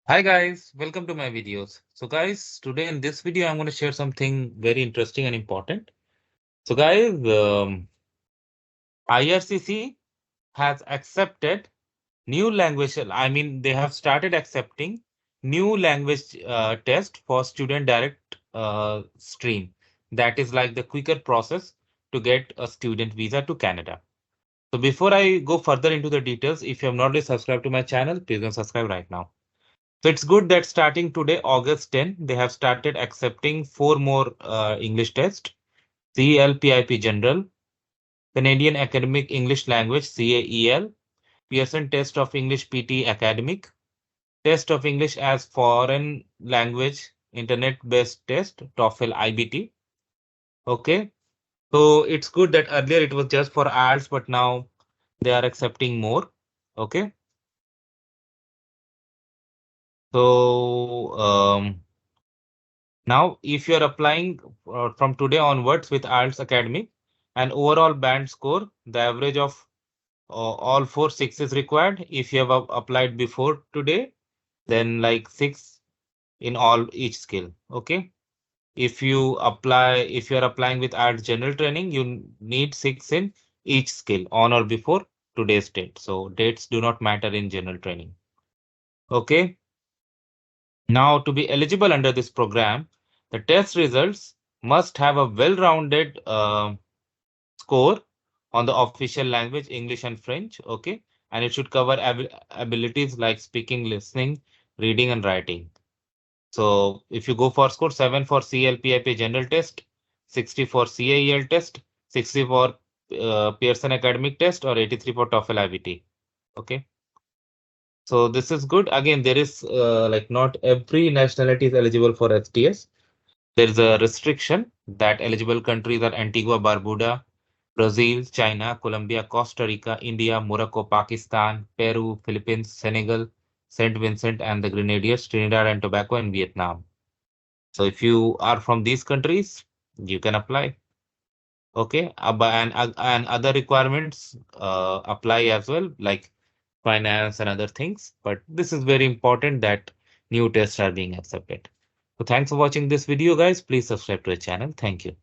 Hi guys, welcome to my videos. So guys, today in this video, I'm going to share something very interesting and important. So guys, IRCC has accepted new language. I mean, they have started accepting new language test for student direct stream. That is like the quicker process to get a student visa to Canada. So before I go further into the details, if you have not yet subscribed to my channel, please go subscribe right now. So it's good that starting today, August 10, they have started accepting four more English tests: CELPIP General, Canadian Academic English Language (CAEL), Pearson Test of English PT Academic, Test of English as Foreign Language Internet-based test TOEFL IBT. Okay, so it's good that earlier it was just for IELTS, but now they are accepting more. Okay, so now, if you're applying from today onwards with IELTS Academy, an overall band score, the average of all four six is required. If you have applied before today, then like six in all each skill. Okay. If you're applying with IELTS general training, you need six in each skill on or before today's date. So dates do not matter in general training. Okay. Now, to be eligible under this program, the test results must have a well-rounded score on the official language, English and French, okay? And it should cover abilities like speaking, listening, reading, and writing. So, if you go for score 7 for CLPIP general test, 60 for CAEL test, 60 for Pearson Academic test, or 83 for TOEFL IBT, okay? So this is good. Again, there is like not every nationality is eligible for STS. There is a restriction that eligible countries are Antigua, Barbuda, Brazil, China, Colombia, Costa Rica, India, Morocco, Pakistan, Peru, Philippines, Senegal, Saint Vincent and the Grenadines, Trinidad and Tobago, and Vietnam. So if you are from these countries, you can apply. Okay, and other requirements apply as well, like finance and other things. But this is very important that new tests are being accepted. So thanks for watching this video, guys. Please subscribe to the channel. Thank you.